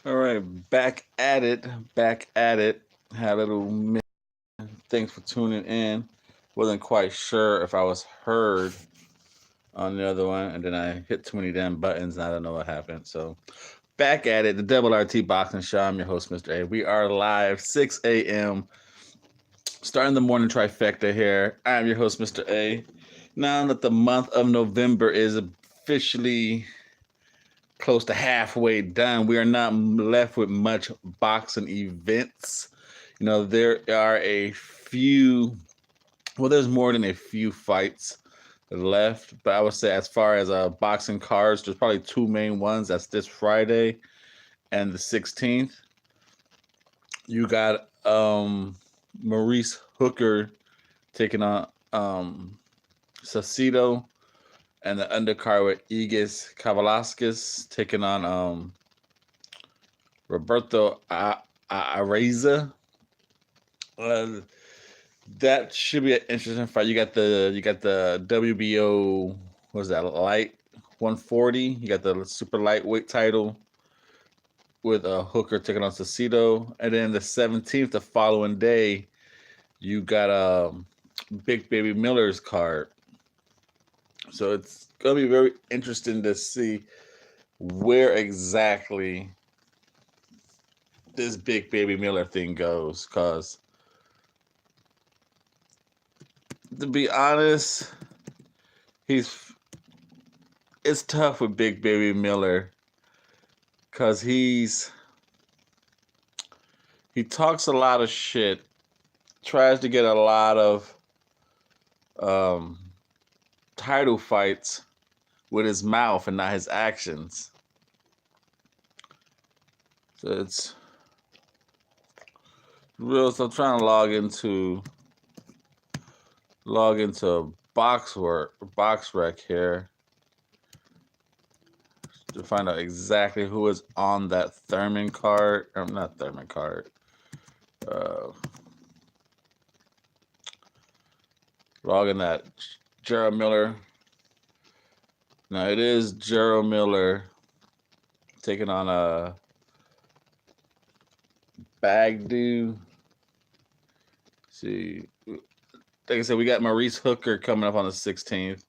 All right, back at it, back at it. Had a little thanks for tuning in. Wasn't quite sure if I was heard on the other one, and then I hit too many damn buttons, and I don't know what happened. So, back at it, the Double RT Boxing Show. I'm your host, Mr. A. We are live, 6 a.m., starting the morning trifecta here. I'm your host, Mr. A. Now that the month of November is officially close to halfway done, we are not left with much boxing events. There are a few, well, there's more than a few fights left, but I would say as far as boxing cards, there's probably two main ones. That's this Friday and the 16th. You got Maurice Hooker taking on saucedo, and the undercard with Igis Kavalaskis taking on Roberto Areza. Uh, that should be an interesting fight. You got the WBO, what was that, light 140? You got the super lightweight title with Hooker taking on Saucedo, and then the 17th, the following day, you got Big Baby Miller's card. So it's gonna be very interesting to see where exactly this Big Baby Miller thing goes, because to be honest, he's it's tough with Big Baby Miller because he talks a lot of shit, tries to get a lot of um, title fights with his mouth and not his actions. So it's real. So I'm trying to log into box rec here to find out exactly who is on that Thurman card. Not Thurman card. Uh, Log in that Gerald Miller. Now it is Gerald Miller taking on a Bagdu. See, like I said, we got Maurice Hooker coming up on the 16th.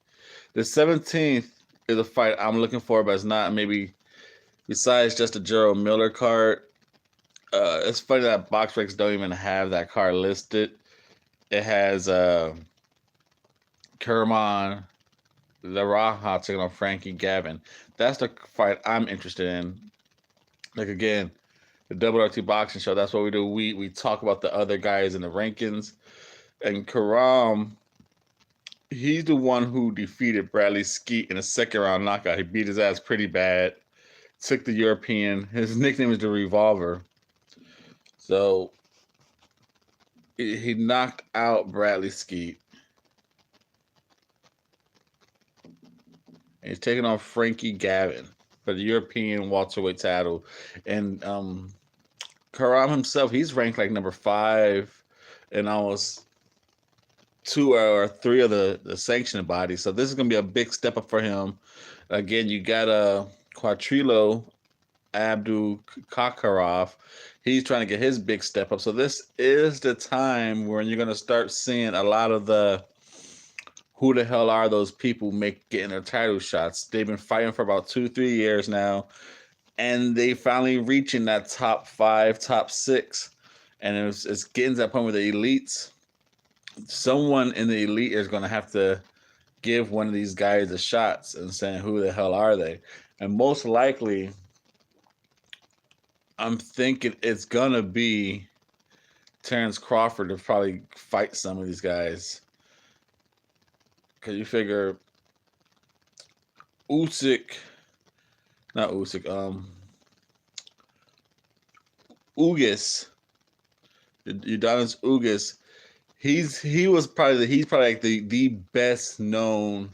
The 17th is a fight I'm looking for, but it's not maybe besides just a Gerald Miller card. It's funny that BoxRecs don't even have that card listed. It has Kerman Laraha taking on Frankie Gavin. That's the fight I'm interested in. Like again, the Double RT Boxing Show. That's what we do. We talk about the other guys in the rankings. And Karam, he's the one who defeated Bradley Skeet in a second round knockout. He beat his ass pretty bad. Took the European. His nickname is the Revolver. So he knocked out Bradley Skeet. And he's taking on Frankie Gavin for the European welterweight title. And Karam himself, he's ranked like number 5 in almost 2 or 3 of the sanctioned bodies. So this is going to be a big step up for him. Again, you got a Quattrilo Abdul Kakarov. He's trying to get his big step up. So this is the time when you're going to start seeing a lot of the who the hell are those people getting their title shots. They've been fighting for about 2-3 years now, and they finally reaching that top 5, top 6, and it's getting to that point with the elites. Someone in the elite is going to have to give one of these guys the shots and saying who the hell are they, and most likely I'm thinking it's going to be Terrence Crawford to probably fight some of these guys, because you figure Usyk, not Usyk, Ugas, Udonis Ugas, he's probably like the best known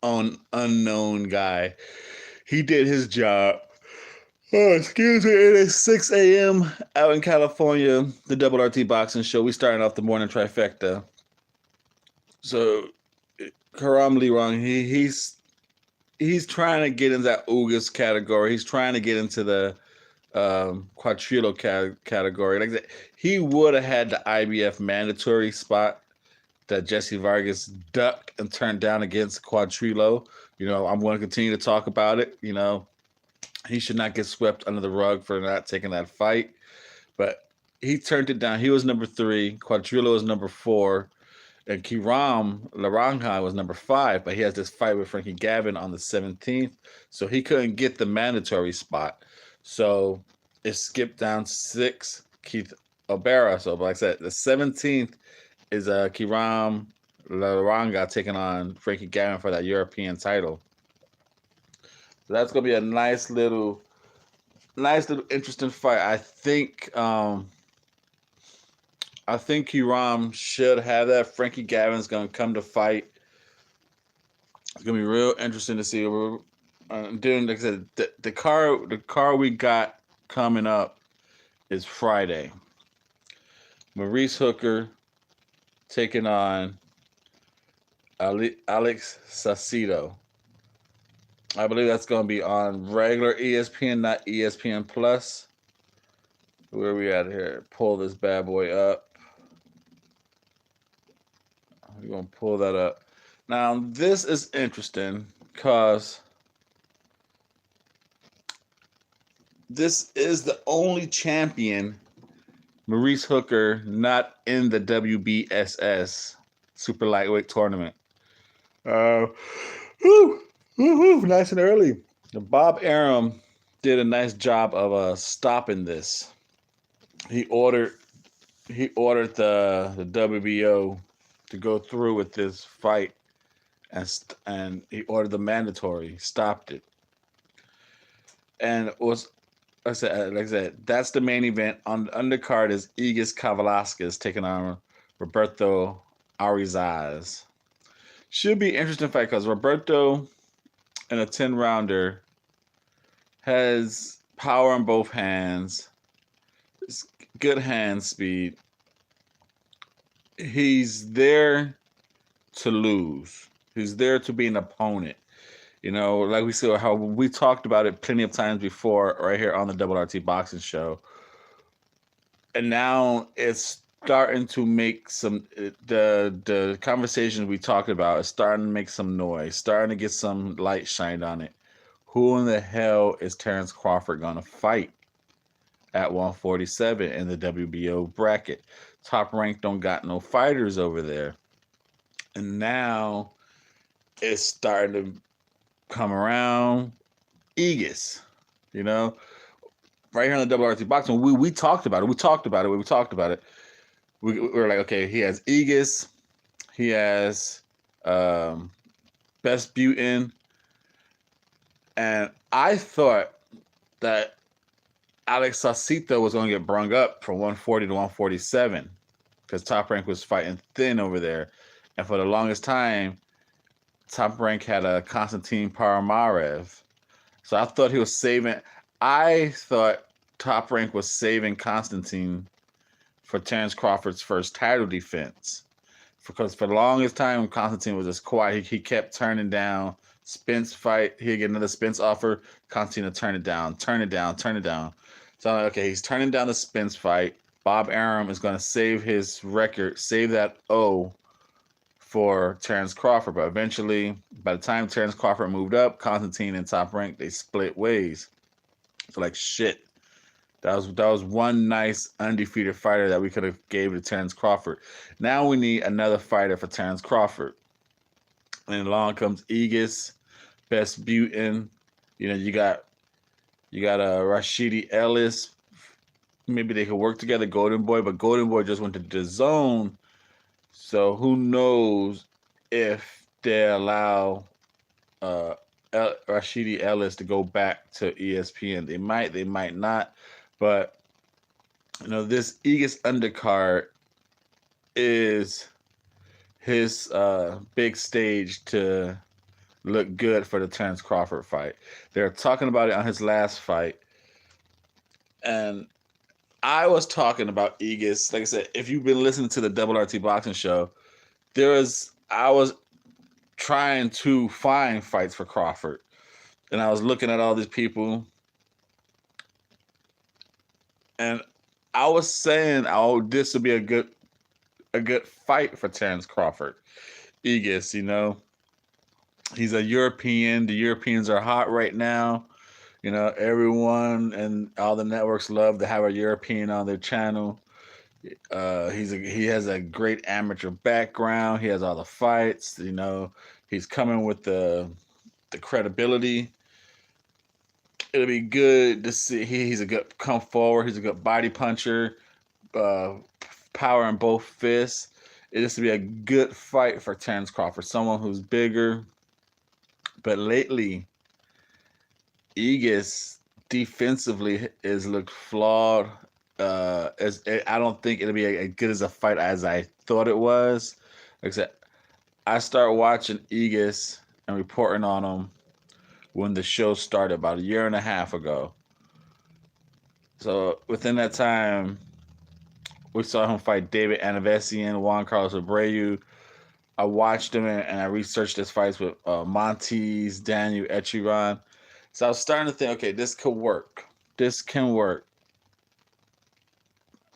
unknown guy. He did his job. Oh, excuse me. It is 6 a.m. out in California. The Double RT Boxing Show. We starting off the morning trifecta. So Karam Lirong, he's trying to get in that Ugas category. He's trying to get into the Quadrillo category. Like that, he would have had the IBF mandatory spot that Jesse Vargas ducked and turned down against Quadrillo. I'm going to continue to talk about it. He should not get swept under the rug for not taking that fight. But he turned it down. He was number 3. Quadrillo was number 4. And Kiram Laranja was number 5. But he has this fight with Frankie Gavin on the 17th. So he couldn't get the mandatory spot. So it skipped down 6. Keith Obera. So like I said, the 17th is Kiram Laranja taking on Frankie Gavin for that European title. So that's gonna be a nice little interesting fight. I think Kiram should have that. Frankie Gavin's gonna come to fight. It's gonna be real interesting to see. We're doing, like I said, the car we got coming up is Friday. Maurice Hooker taking on Alex Saucedo. I believe that's going to be on regular ESPN, not ESPN Plus. Where are we at here? Pull this bad boy up. We're going to pull that up. Now, this is interesting because this is the only champion, Maurice Hooker, not in the WBSS Super Lightweight Tournament. Nice and early. Bob Arum did a nice job of stopping this. He ordered the WBO to go through with this fight, and he ordered the mandatory, stopped it, and it was, like I said, that's the main event. On the undercard is Igis Kavalaskas taking on Roberto Arizaz. Should be an interesting fight because Roberto, in a 10-rounder, has power in both hands. It's good hand speed. He's there to lose. He's there to be an opponent. Like we saw how we talked about it plenty of times before right here on the Double RT Boxing Show. And now it's starting to make the conversations we talked about is starting to make some noise, starting to get some light shined on it. Who in the hell is Terrence Crawford going to fight at 147 in the WBO bracket? Top Rank don't got no fighters over there. And now it's starting to come around. Igis, right here on the Double RT Boxing, we talked about it. We talked about it. We were like, okay, he has Igis, he has Best Butin, and I thought that Alex Saucedo was going to get brung up from 140 to 147 because Top Rank was fighting thin over there. And for the longest time, Top Rank had a Konstantin Paramarev. So I thought he was saving. I thought Top Rank was saving Konstantin for Terrence Crawford's first title defense. Because for the longest time, Konstantin was just quiet. He kept turning down Spence fight. He'd get another Spence offer. Konstantin would turn it down. So I'm like, okay, he's turning down the Spence fight. Bob Arum is going to save his record, save that O for Terrence Crawford. But eventually, by the time Terrence Crawford moved up, Konstantin and Top Rank, they split ways. So like, shit. That was one nice undefeated fighter that we could have gave to Terrence Crawford. Now we need another fighter for Terrence Crawford. And along comes Igis, Best Butin. You got Rashidi Ellis. Maybe they could work together, Golden Boy, but Golden Boy just went to the zone. So who knows if they allow Rashidi Ellis to go back to ESPN. They might not. But, this Igis undercard is his big stage to look good for the Terrence Crawford fight. They're talking about it on his last fight. And I was talking about Igis. Like I said, if you've been listening to the Double RT Boxing Show, I was trying to find fights for Crawford. And I was looking at all these people. And I was saying, oh, this would be a good fight for Terrence Crawford. Egis, he's a European. The Europeans are hot right now. Everyone and all the networks love to have a European on their channel. He has a great amateur background. He has all the fights. He's coming with the credibility. It'll be good to see. He's a good come forward. He's a good body puncher. Uh, Power in both fists. It is to be a good fight for Terrence Crawford, someone who's bigger. But lately, Egis defensively is looked flawed. I don't think it'll be as good as a fight as I thought it was. Like I said, I started watching Egis and reporting on him when the show started about a year and a half ago. So within that time, we saw him fight David Anavesian, Juan Carlos Abreu. I watched him and I researched his fights with Montes, Daniel Echiran. So I was starting to think, okay, this could work. This can work.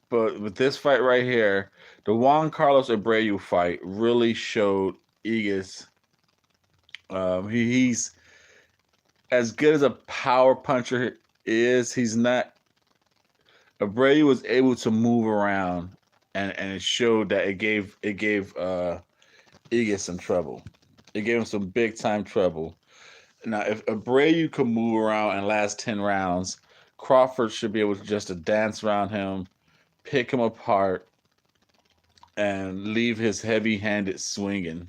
But with this fight right here, the Juan Carlos Abreu fight really showed Egis. He's as good as a power puncher is. He's not. Abreu was able to move around, and it showed that it gave Egis some trouble. It gave him some big time trouble. Now, if Abreu could move around and last 10 rounds, Crawford should be able to just to dance around him, pick him apart, and leave his heavy-handed swinging.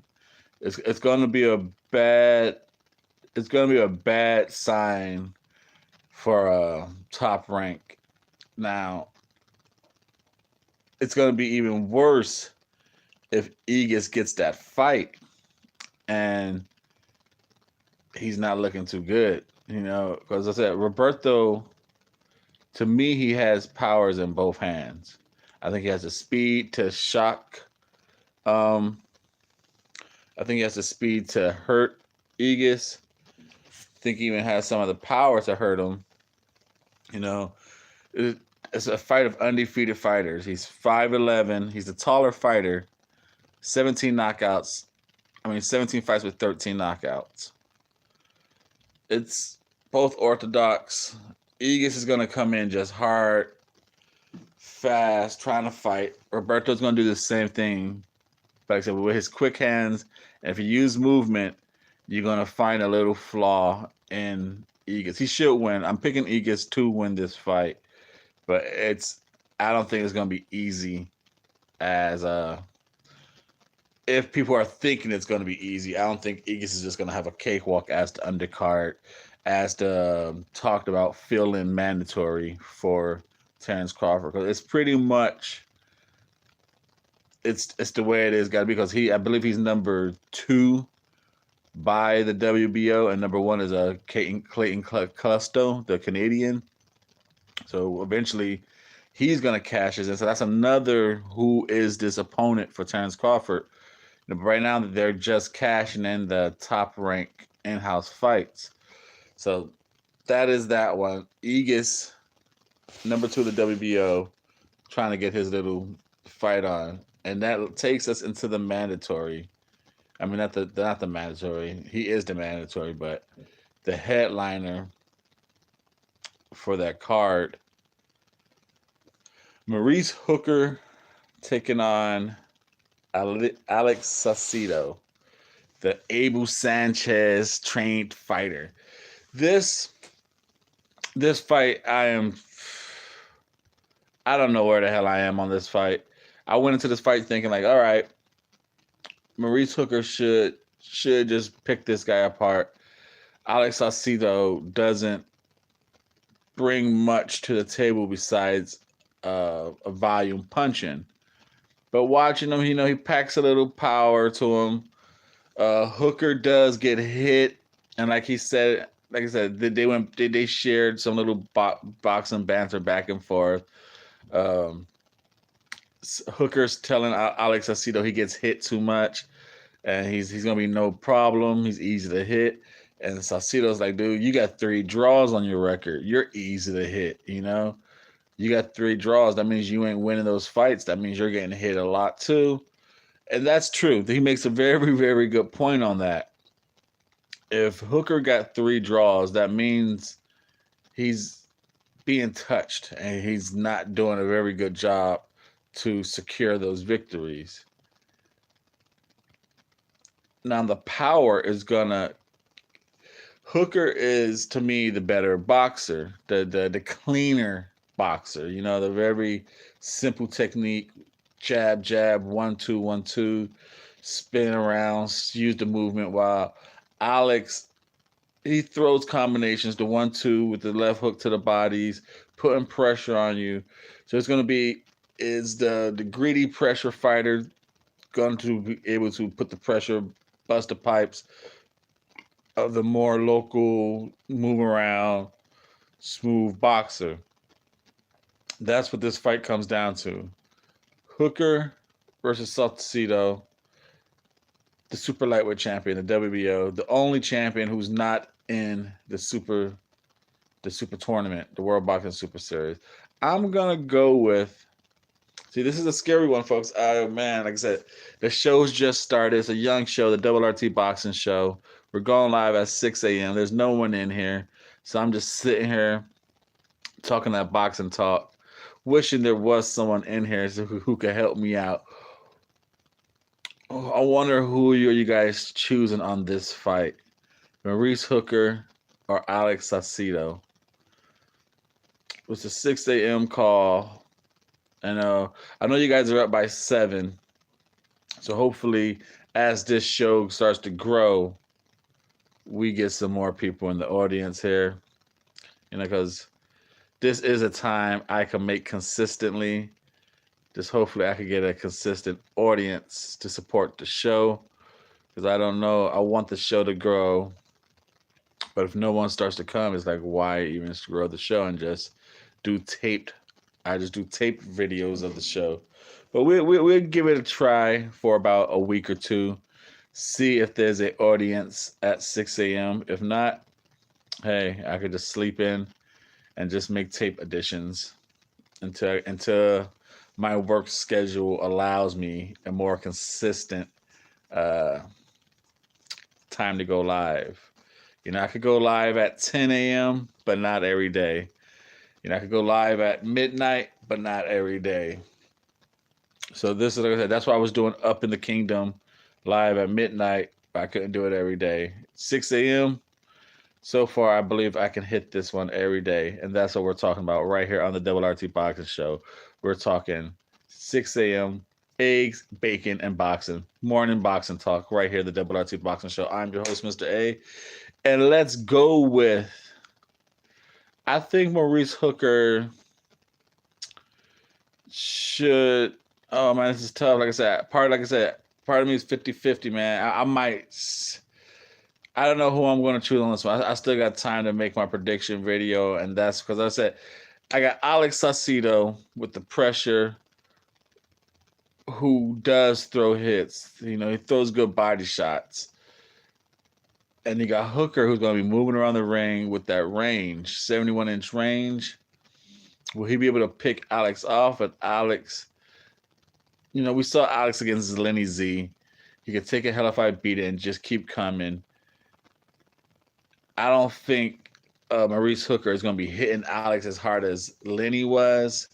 It's going to be a bad sign for Top Rank. Now, it's going to be even worse if Egis gets that fight and he's not looking too good, because I said, Roberto, to me, he has powers in both hands. I think he has the speed to shock. I think he has the speed to hurt Egis. I think he even has some of the power to hurt him. It's a fight of undefeated fighters. He's 5'11". He's a taller fighter. 17 knockouts. 17 fights with 13 knockouts. It's both orthodox. Egis is going to come in just hard, fast, trying to fight. Roberto's going to do the same thing. Like I said, with his quick hands, and if you use movement, you're going to find a little flaw in Egis. He should win. I'm picking Egis to win this fight, but I don't think it's going to be easy as if people are thinking it's going to be easy. I don't think Egis is just going to have a cakewalk as the undercard, as the talked about fill-in mandatory for Terrence Crawford, because it's pretty much it's the way it is got to be, because I believe he's number 2 by the WBO, and number 1 is Clayton Clusto, the Canadian. So eventually he's going to cash his in. So that's another who is this opponent for Terrence Crawford. Right now, they're just cashing in the Top Rank in-house fights. So that is that one. Egis, number 2 of the WBO, trying to get his little fight on. And that takes us into the mandatory. Not the mandatory. He is the mandatory, but the headliner for that card. Maurice Hooker taking on Alex Saucedo, the Abel Sanchez trained fighter. This fight, I don't know where the hell I am on this fight. I went into this fight thinking like, all right, Maurice Hooker should just pick this guy apart. Alex Saucedo doesn't bring much to the table besides a volume punching. But watching him, he packs a little power to him. Hooker does get hit, and like I said, they shared some little boxing banter back and forth. Hooker's telling Alex Saucedo he gets hit too much, and he's gonna be no problem. He's easy to hit, and Saucedo's like, dude, you got 3 draws on your record. You're easy to hit, You got 3 draws. That means you ain't winning those fights. That means you're getting hit a lot too. And that's true. He makes a very, very good point on that. If Hooker got 3 draws, that means he's being touched and he's not doing a very good job to secure those victories. Now the power is gonna Hooker is to me the better boxer, the cleaner boxer. You know, the very simple technique, jab, jab, 1-2, 1-2, spin around, use the movement, while Alex, he throws combinations, the 1-2 with the left hook to the bodies, putting pressure on you. So it's gonna be, is the greedy pressure fighter going to be able to put the pressure, bust the pipes of the more local, move around, smooth boxer? That's what this fight comes down to. Hooker versus saucedo, the super lightweight champion, the WBO, the only champion who's not in the super tournament, the World Boxing Super Series. I'm gonna go with. See, this is a scary one, folks. Oh man, like I said, the show's just started. It's a young show, the Double RT Boxing Show. We're going live at 6 a.m. There's no one in here, so I'm just sitting here talking that boxing talk, wishing there was someone in here who could help me out. I wonder who are you guys choosing on this fight, Maurice Hooker or Alex Saucedo? It's a 6 a.m. call. I know you guys are up by 7. So hopefully as this show starts to grow, we get some more people in the audience here. You know, because this is a time I can make consistently. Just hopefully I could get a consistent audience to support the show. Because I don't know, I want the show to grow. But if no one starts to come, it's like, why even grow the show and just do taped? I just do taped videos of the show. But we'll give it a try for about a week or two. See if there's an audience at 6 a.m. If not, hey, I could just sleep in and just make tape editions until my work schedule allows me a more consistent time to go live. You know, I could go live at 10 a.m., but not every day. You know, I could go live at midnight, but not every day. So this is, like I said, that's why I was doing Up in the Kingdom live at midnight, but I couldn't do it every day. 6 a.m., so far, I believe I can hit this one every day. And that's what we're talking about right here on the Double RT Boxing Show. We're talking 6 a.m., eggs, bacon, and boxing. Morning boxing talk right here, the Double RT Boxing Show. I'm your host, Mr. A. And let's go with, I think Maurice Hooker should, oh man, this is tough. Like I said, part of me is 50-50, man. I might, I don't know who I'm going to choose on this one. I still got time to make my prediction video, and that's because I said I got Alex Saucedo with the pressure, who does throw hits. You know, he throws good body shots. And you got Hooker, who's going to be moving around the ring with that range, 71-inch range. Will he be able to pick Alex off? But Alex, you know, we saw Alex against Lenny Z. He could take a hellified beat and just keep coming. I don't think Maurice Hooker is going to be hitting Alex as hard as Lenny was.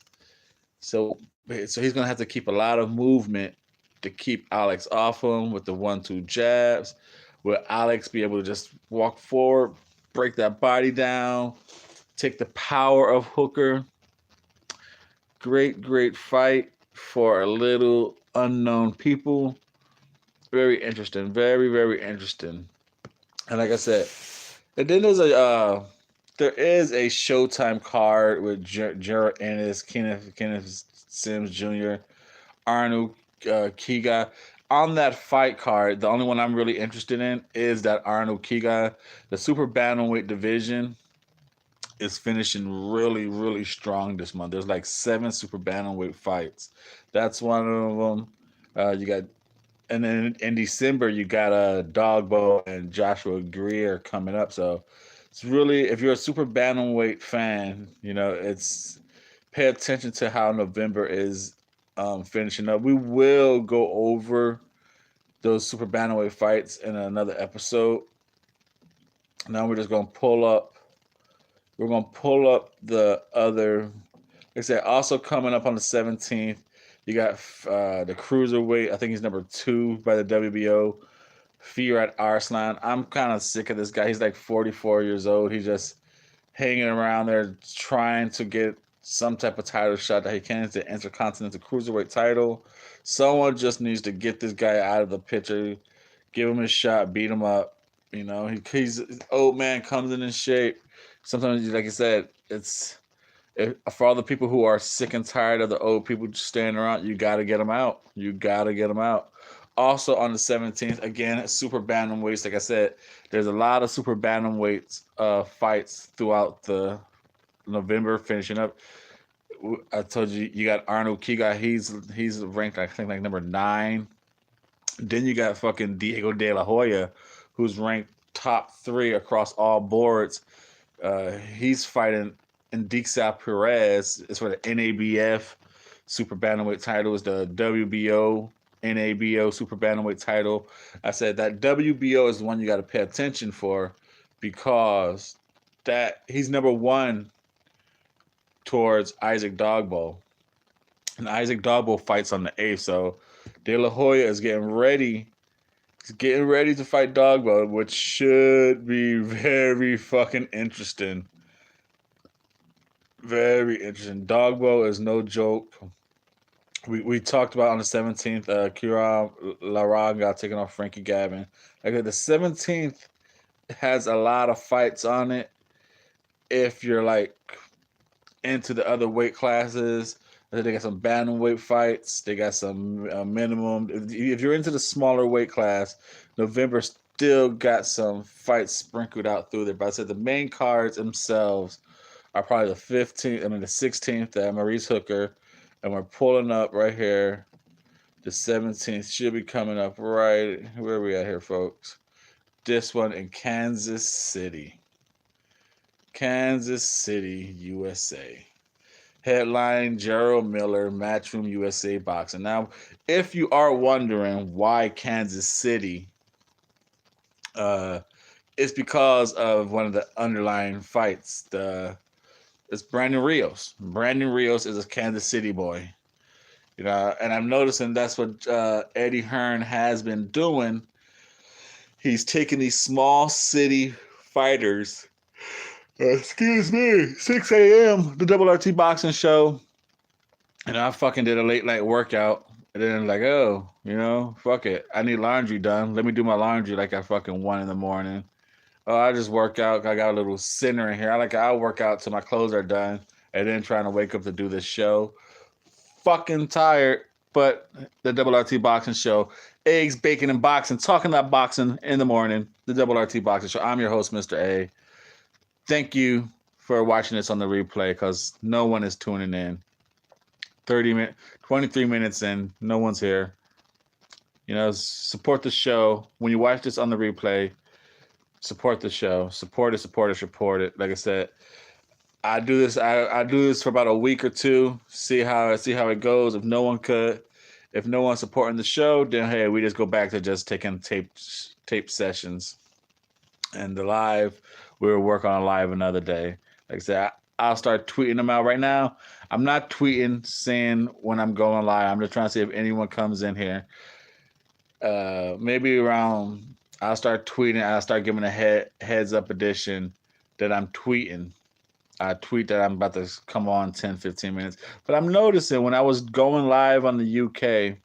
So he's going to have to keep a lot of movement to keep Alex off him with the 1-2 jabs. Will Alex be able to just walk forward, break that body down, take the power of Hooker? Great fight for a little unknown people. Very interesting. Very, very interesting. And like I said, and then there is a Showtime card with Jarrett Ennis, Kenneth Sims Jr., Arnold Kiga. On that fight card, the only one I'm really interested in is that Arnold Kiga. The super bantamweight division is finishing really, really strong this month. There's like 7 super bantamweight fights. That's one of them. You got, and then in December you got Dogbo and Joshua Greer coming up. So it's really, if you're a super bantamweight fan, you know, it's pay attention to how November is finishing up. We will go over those super bantamweight fights in another episode. Now we're just gonna pull up. We're gonna pull up the other. Like I said, also coming up on the 17th, you got the cruiserweight. I think he's number 2 by the WBO. Firat Arslan. I'm kind of sick of this guy. He's like 44 years old. He's just hanging around there trying to get some type of title shot that he can. It's the Intercontinental Cruiserweight title. Someone just needs to get this guy out of the picture, give him a shot, beat him up. You know, he's old man comes in shape. Sometimes, like I said, for all the people who are sick and tired of the old people just standing around, you got to get them out. You got to get them out. Also on the 17th, again, super bantamweights. Like I said, there's a lot of super bantamweights fights throughout the November finishing up. I told you, you got Arnold Kiga. He's ranked, I think, like number 9. Then you got fucking Diego De La Hoya, who's ranked top 3 across all boards. He's fighting Indixia Perez. It's for the NABF super bantamweight title. Is the WBO NABO super bantamweight title. I said that WBO is the one you got to pay attention for, because that he's number 1 towards Isaac Dogbo, and Isaac Dogbo fights on the 8th. So De La Hoya is getting ready. He's getting ready to fight Dogbo, which should be very fucking interesting. Very interesting. Dogbo is no joke. We talked about on the 17th, Kira Laraga taking off Frankie Gavin. Like the 17th has a lot of fights on it. If you're like into the other weight classes, they got some bantamweight fights. They got some minimum. If you're into the smaller weight class, November still got some fights sprinkled out through there. But I said the main cards themselves are probably the 15th, the 16th, Maurice Hooker. And we're pulling up right here. The 17th should be coming up right. Where are we at here, folks? This one in Kansas City. Kansas City, USA. Headline Gerald Miller, Matchroom USA Boxing. Now, if you are wondering why Kansas City, it's because of one of the underlying fights. It's Brandon Rios. Brandon Rios is a Kansas City boy. You know, and I'm noticing that's what Eddie Hearn has been doing. He's taking these small city fighters. Excuse me, 6 a.m. the Double RT Boxing Show. And I fucking did a late night workout. And then like, oh, you know, fuck it. I need laundry done. Let me do my laundry like at fucking 1 in the morning. Oh, I just work out. I got a little sinner in here. I'll work out till my clothes are done. And then trying to wake up to do this show. Fucking tired. But the Double RT Boxing Show. Eggs, bacon, and boxing. Talking about boxing in the morning. The Double RT Boxing Show. I'm your host, Mr.A. Thank you for watching this on the replay, because no one is tuning in. 23 minutes in, no one's here. You know, support the show. When you watch this on the replay, support the show. Support it. Like I said, I do this for about a week or two, see how it goes. If no one's supporting the show, then hey, we just go back to just taking tape sessions. And the live, we'll work on a live another day. Like I said, I'll start tweeting them out right now. I'm not tweeting saying when I'm going live. I'm just trying to see if anyone comes in here. Maybe around, I'll start tweeting. I'll start giving a heads up edition that I'm tweeting. I tweet that I'm about to come on 10, 15 minutes. But I'm noticing when I was going live on the UK,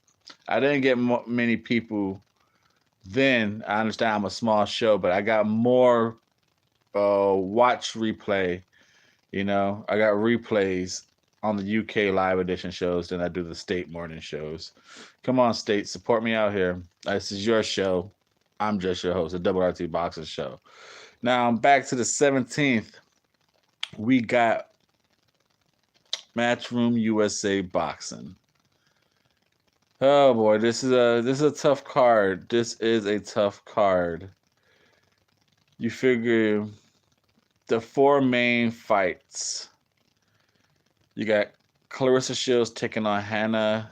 I didn't get many people then. I understand I'm a small show, but I got more watch replay. You know, I got replays on the UK live edition shows than I do the state morning shows. Come on, state, support me out here. This is your show. I'm just your host, the Double RT Boxing Show. Now, back to the 17th. We got Matchroom USA Boxing. Oh boy, this is a tough card. This is a tough card. You figure the 4 main fights. You got Clarissa Shields taking on Hannah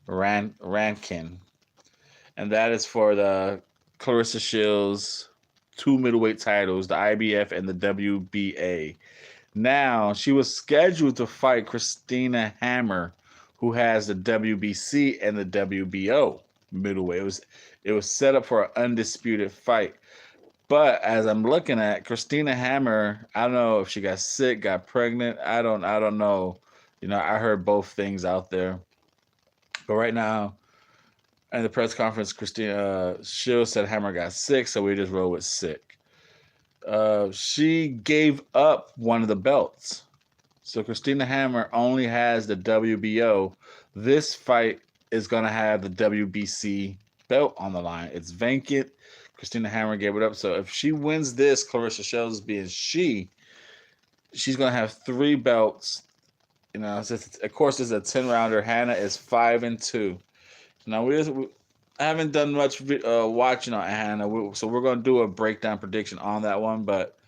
Rankin. And that is for the Clarissa Shields 2 middleweight titles, the IBF and the WBA. Now, she was scheduled to fight Christina Hammer, who has the WBC and the WBO middleweight. It was set up for an undisputed fight. But as I'm looking at Christina Hammer, I don't know if she got sick, got pregnant. I don't know. I heard both things out there. But right now, in the press conference, Christina Shields said Hammer got sick, so we just roll with sick. She gave up one of the belts. So Christina Hammer only has the WBO. This fight is going to have the WBC belt on the line. It's vacant. Christina Hammer gave it up. So if she wins this, Clarissa Shields being she's going to have 3 belts. Of course, it's a 10-rounder. Hannah is 5-2. Now, I haven't done much watching on Hannah, so we're going to do a breakdown prediction on that one. But,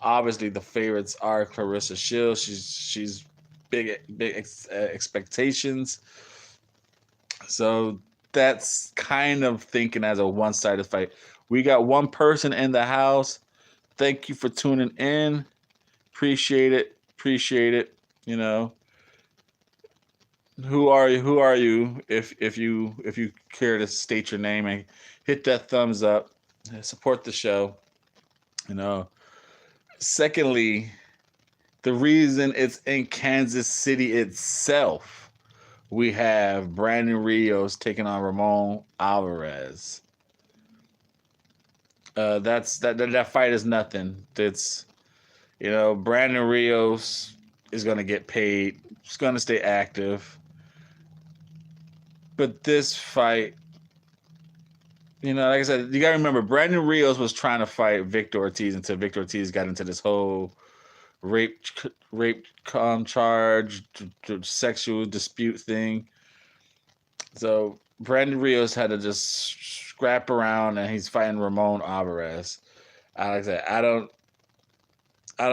obviously the favorites are Clarissa Shields. She's big expectations. So that's kind of thinking as a one-sided fight. We got one person in the house. Thank you for tuning in. Appreciate it. Who are you? If you care to state your name and hit that thumbs up, support the show. Secondly, the reason it's in Kansas City itself, we have Brandon Rios taking on Ramon Alvarez. That fight is nothing. It's Brandon Rios is gonna get paid. He's gonna stay active. But this fight, like I said, you gotta remember, Brandon Rios was trying to fight Victor Ortiz until Victor Ortiz got into this whole rape charge, sexual dispute thing. So Brandon Rios had to just scrap around, and he's fighting Ramon Alvarez. Like I said, I don't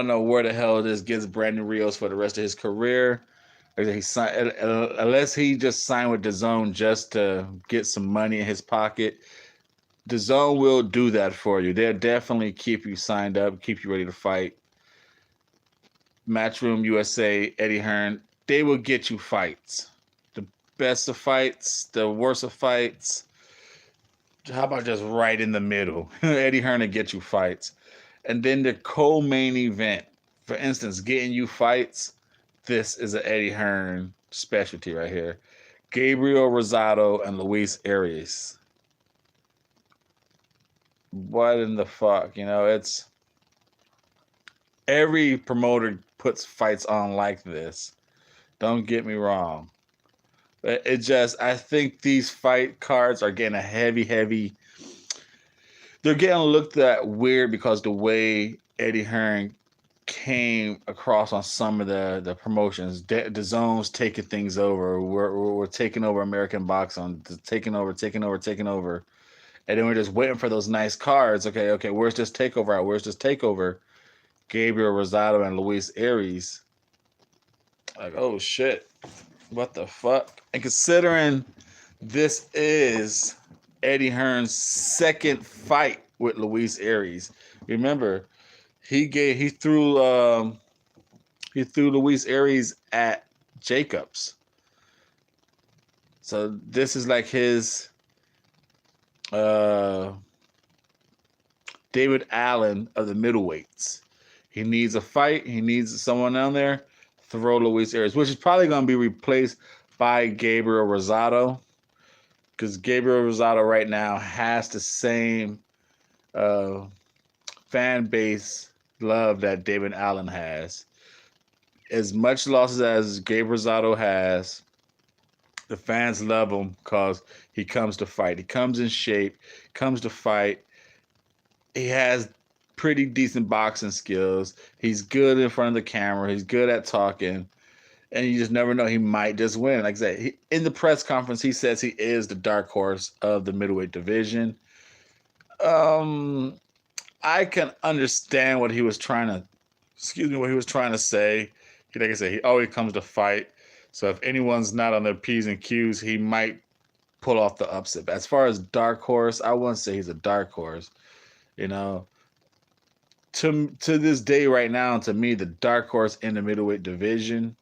know where the hell this gets Brandon Rios for the rest of his career. Unless he just signed with DAZN just to get some money in his pocket. DAZN will do that for you. They'll definitely keep you signed up, keep you ready to fight. Matchroom USA, Eddie Hearn, they will get you fights. The best of fights, the worst of fights. How about just right in the middle? Eddie Hearn will get you fights. And then the co-main event, for instance, getting you fights, this is an Eddie Hearn specialty right here. Gabriel Rosado and Luis Arias. What in the fuck? It's every promoter puts fights on like this. Don't get me wrong. But I think these fight cards are getting a heavy. They're getting looked at weird because the way Eddie Hearn came across on some of the promotions. The zone's taking things over. We're taking over American boxing, taking over. And then we're just waiting for those nice cards. Okay, where's this takeover at? Where's this takeover? Gabriel Rosado and Luis Arias. Like, oh shit. What the fuck? And considering this is Eddie Hearn's second fight with Luis Arias. Remember, he threw Luis Arias at Jacobs. So this is like his David Allen of the middleweights. He needs a fight. He needs someone down there. Throw Luis Arias, which is probably going to be replaced by Gabriel Rosado, because Gabriel Rosado right now has the same fan base love that David Allen has. As much losses as Gabriel Rosado has, the fans love him because he comes to fight. He comes in shape, comes to fight. He has pretty decent boxing skills. He's good in front of the camera. He's good at talking. And you just never know. He might just win. Like I said, in the press conference, he says he is the dark horse of the middleweight division. I can understand what he was trying to say. Like I said, he always comes to fight. So if anyone's not on their P's and Q's, he might pull off the upset. But as far as dark horse, I wouldn't say he's a dark horse. You know, to this day right now, to me, the dark horse in the middleweight division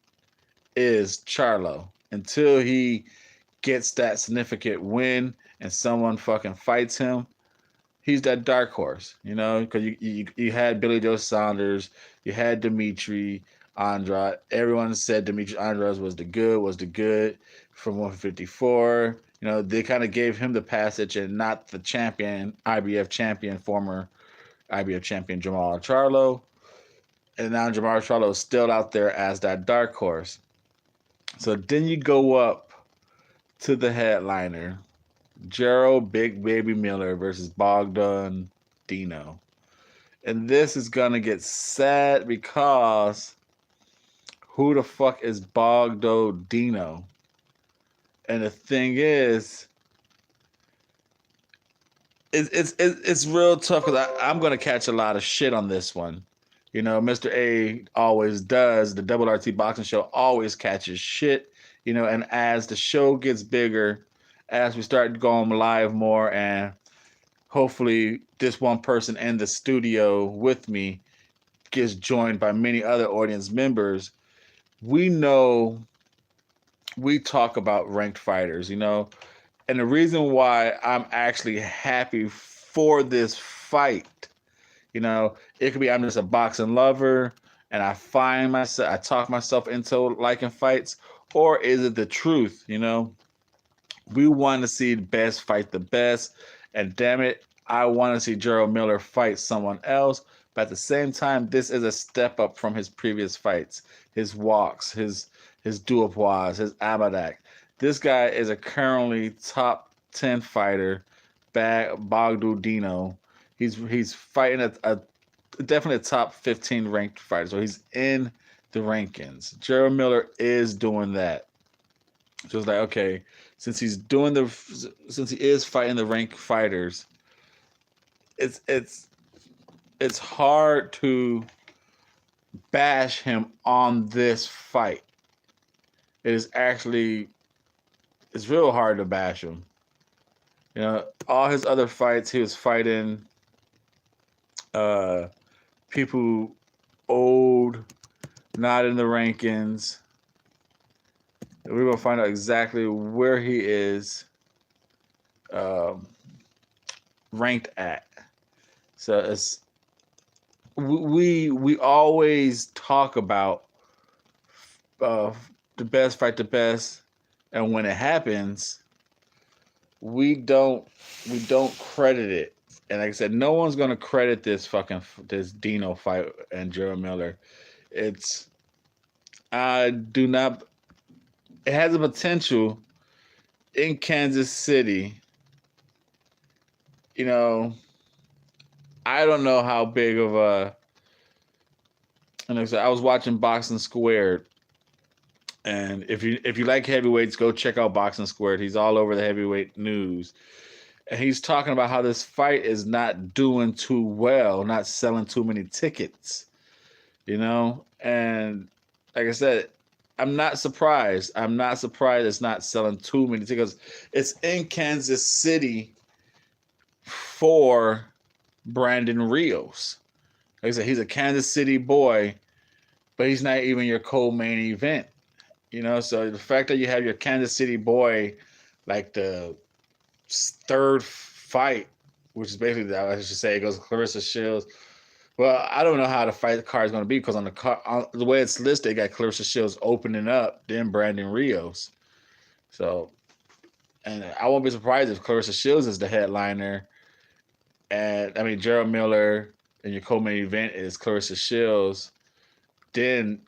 is Charlo. Until he gets that significant win and someone fucking fights him, he's that dark horse, you know, because you had Billy Joe Saunders, you had Dimitri Andrade. Everyone said Dimitri Andrade was the good from 154. You know, they kind of gave him the passage and not the champion, IBF champion, former IBF champion Jamal Charlo. And now Jamal Charlo is still out there as that dark horse. So then you go up to the headliner, Gerald Big Baby Miller versus Bogdan Dinu. And this is going to get sad because who the fuck is Bogdan Dinu? And the thing is, it's real tough because I'm going to catch a lot of shit on this one. You know, Mr.A always does. The Double RT Boxing Show always catches shit. You know, and as the show gets bigger, as we start going live more, and hopefully this one person in the studio with me gets joined by many other audience members, we know we talk about ranked fighters, you know. And the reason why I'm actually happy for this fight, you know, it could be I'm just a boxing lover and I talk myself into liking fights, or is it the truth, you know? We want to see the best fight the best, and damn it, I want to see Gerald Miller fight someone else. But at the same time, this is a step up from his previous fights, his walks, his duopois, his Amadak. This guy is a currently top 10 fighter, Bogdan Dinu. He's fighting a definitely a top 15 ranked fighter, so he's in the rankings. Gerald Miller is doing that. So it's like, okay, since he is fighting the ranked fighters, it's hard to bash him on this fight. It's real hard to bash him. You know, all his other fights, he was fighting people old, not in the rankings. We're gonna find out exactly where he is ranked at. So it's we always talk about the best fight the best, and when it happens, we don't credit it. And like I said, no one's gonna credit this Dinu fight and Gerald Miller. I do not. It has a potential in Kansas City. You know, I don't know how big of a. And like I said, I was watching Boxing Squared, and if you like heavyweights, go check out Boxing Squared. He's all over the heavyweight news, and he's talking about how this fight is not doing too well, not selling too many tickets. You know, and like I said, I'm not surprised. I'm not surprised it's not selling too many tickets. It's in Kansas City for Brandon Rios. Like I said, he's a Kansas City boy, but he's not even your co-main event. You know, so the fact that you have your Kansas City boy, like the third fight, which is basically, I should say, it goes Clarissa Shields. Well, I don't know how the fight card is going to be because on the way it's listed, they got Clarissa Shields opening up, then Brandon Rios. So, and I won't be surprised if Clarissa Shields is the headliner. And I mean, Gerald Miller and your co-main event is Clarissa Shields, then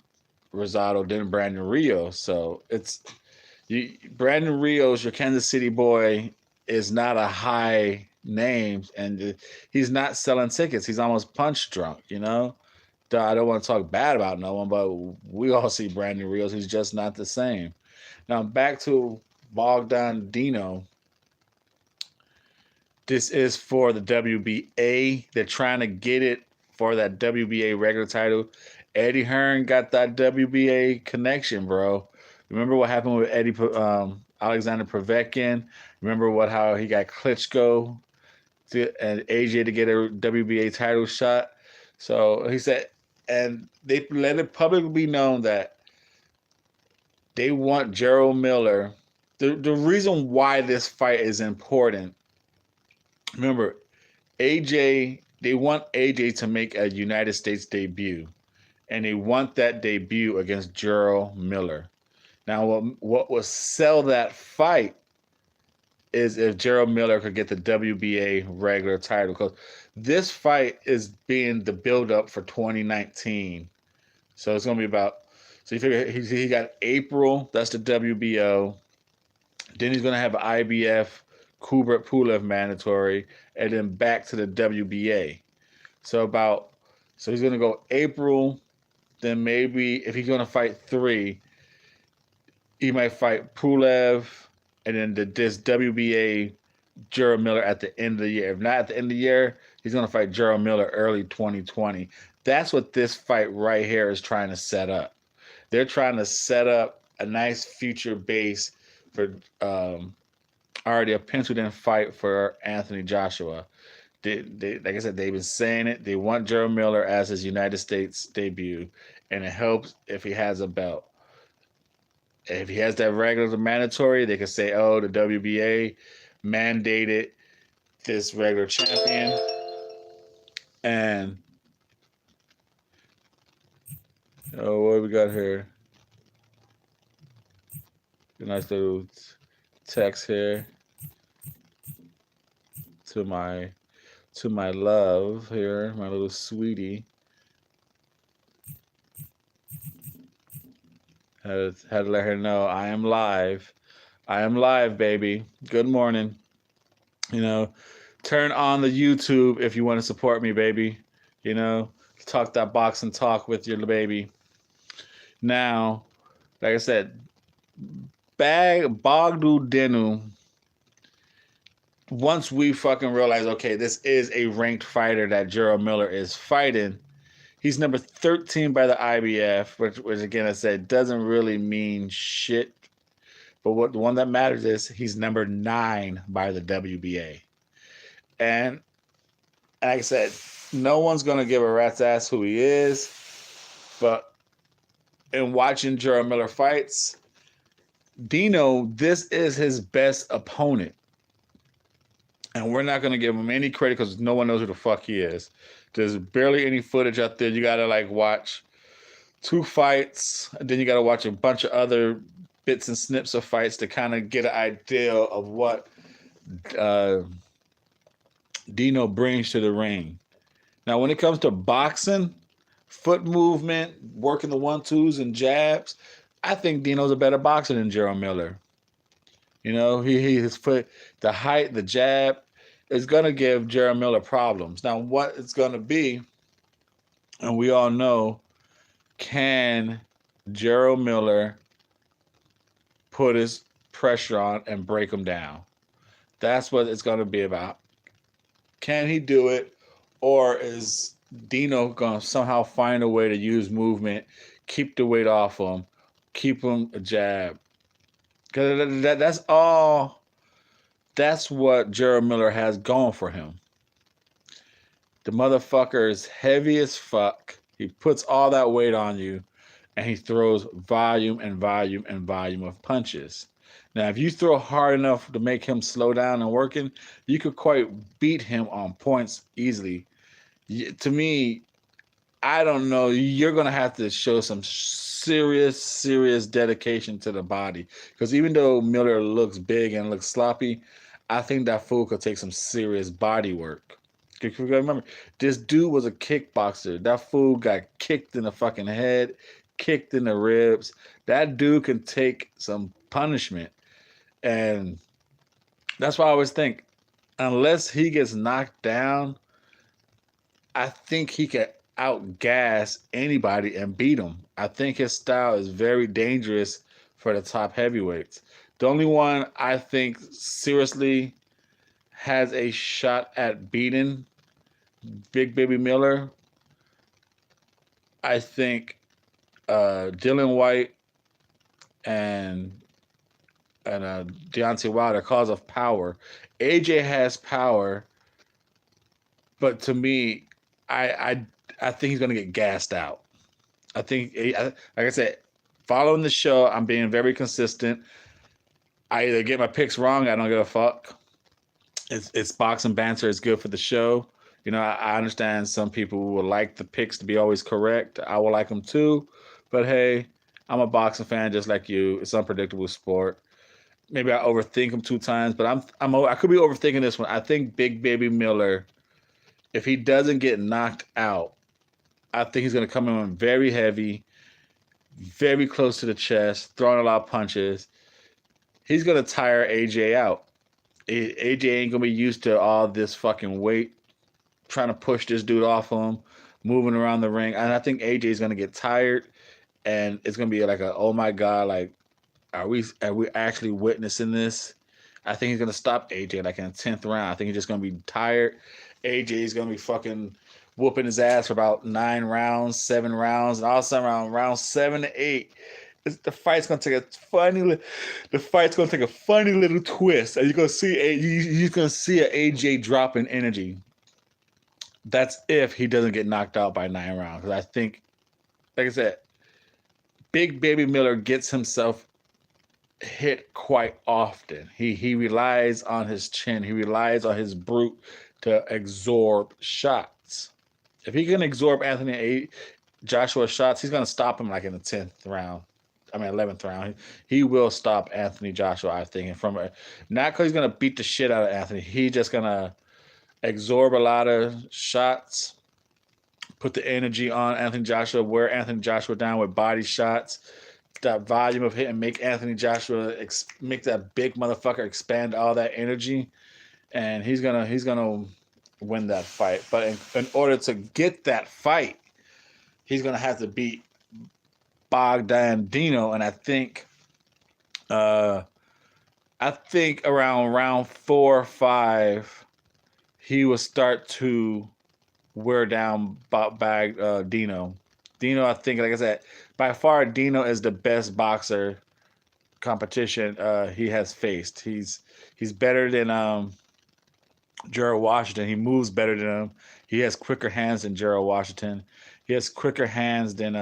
Rosado, then Brandon Rios. So Brandon Rios, your Kansas City boy, is not a high name, and he's not selling tickets. He's almost punch drunk, you know. I don't want to talk bad about no one, but we all see Brandon Rios. He's just not the same. Now back to Bogdan Dinu. This is for the WBA. They're trying to get it for that WBA regular title. Eddie Hearn got that WBA connection, bro. Remember what happened with Alexander Povetkin? Remember how he got Klitschko and AJ to get a WBA title shot? So he said, and they let it publicly be known that they want Gerald Miller. The reason why this fight is important, remember, they want AJ to make a United States debut, and they want that debut against Gerald Miller. Now, what will sell that fight is if Gerald Miller could get the WBA regular title, because this fight is being the build-up for 2019. So it's going to be about, so you figure he got April, that's the WBO. Then he's going to have an IBF, Kubrat Pulev mandatory, and then back to the WBA. So he's going to go April, then maybe if he's going to fight 3, he might fight Pulev, and then this WBA Gerald Miller at the end of the year. If not at the end of the year, he's going to fight Gerald Miller early 2020. That's what this fight right here is trying to set up. They're trying to set up a nice future base for already a penciled-in fight for Anthony Joshua. They, like I said, they've been saying it. They want Gerald Miller as his United States debut, and it helps if he has a belt. If he has that regular mandatory, they can say, oh, the WBA mandated this regular champion. And, oh, what do we got here? A nice little text here to my love here, my little sweetie. Had to let her know I am live. I am live, baby. Good morning. Turn on the YouTube if you want to support me, baby. Talk that boxing talk with your baby. Now, like I said, Bogdu Dinu, once we fucking realize, okay, this is a ranked fighter that Gerald Miller is fighting, he's number 13 by the IBF, which again, I said, doesn't really mean shit. But the one that matters is he's number 9 by the WBA. And like I said, no one's going to give a rat's ass who he is. But in watching Gerald Miller fights, Dino, this is his best opponent. And we're not going to give him any credit because no one knows who the fuck he is. There's barely any footage out there. You got to watch 2 fights. And then you got to watch a bunch of other bits and snips of fights to kind of get an idea of what Dino brings to the ring. Now, when it comes to boxing, foot movement, working the 1-2s and jabs, I think Dino's a better boxer than Gerald Miller. His foot, the height, the jab is going to give Gerald Miller problems. Now, what it's going to be, and we all know, can Gerald Miller put his pressure on and break him down? That's what it's going to be about. Can he do it, or is Dino going to somehow find a way to use movement, keep the weight off him, keep him a jab? Because that's all. That's what Gerald Miller has going for him. The motherfucker is heavy as fuck. He puts all that weight on you, and he throws volume and volume and volume of punches. Now, if you throw hard enough to make him slow down and working, you could quite beat him on points easily. To me, I don't know. You're going to have to show some serious dedication to the body. Because even though Miller looks big and looks sloppy, I think that fool could take some serious body work. Remember, this dude was a kickboxer. That fool got kicked in the fucking head, kicked in the ribs. That dude can take some punishment. And that's why I always think, unless he gets knocked down, I think he can outgas anybody and beat him. I think his style is very dangerous for the top heavyweights. The only one I think seriously has a shot at beating Big Baby Miller, I think Dylan White and Deontay Wilder, cause of power. AJ has power, but to me, I I, I think he's gonna get gassed out. I think, like I said, following the show, I'm being very consistent. I either get my picks wrong, I don't give a fuck. It's boxing banter. It's good for the show. You know, I understand some people would like the picks to be always correct. I would like them too, but hey, I'm a boxing fan just like you. It's unpredictable sport. Maybe I overthink them two times, but I could be overthinking this one. I think Big Baby Miller, if he doesn't get knocked out, I think he's gonna come in very heavy, very close to the chest, throwing a lot of punches. He's gonna tire AJ out. AJ ain't gonna be used to all this fucking weight, trying to push this dude off him, moving around the ring, and I think AJ is gonna get tired, and it's gonna be like a oh my god, like are we actually witnessing this? I think he's gonna stop AJ like in the 10th round. I think he's just gonna be tired. AJ is gonna be fucking whooping his ass for about 9 rounds, 7 rounds, and all of a sudden around round 7 to 8, the fight's gonna take a funny little twist, and you're gonna see you're gonna see an AJ drop in energy. That's if he doesn't get knocked out by 9 rounds. Because I think, like I said, Big Baby Miller gets himself hit quite often. He relies on his chin. He relies on his brute to absorb shots. If he can absorb Anthony Joshua shots, he's gonna stop him like in the 10th round. I mean 11th round. He will stop Anthony Joshua, I think. And not because he's gonna beat the shit out of Anthony. He's just gonna absorb a lot of shots, put the energy on Anthony Joshua, wear Anthony Joshua down with body shots, that volume of hit, and make Anthony Joshua make that big motherfucker expand all that energy, and he's gonna win that fight. But in order to get that fight, he's gonna have to beat Bogdan Dinu, and I think around round 4 or 5, he will start to wear down Dino. Dino, I think, like I said, by far Dino is the best boxer competition he has faced. He's better than Gerald Washington. He moves better than him. He has quicker hands than Gerald Washington. He has quicker hands than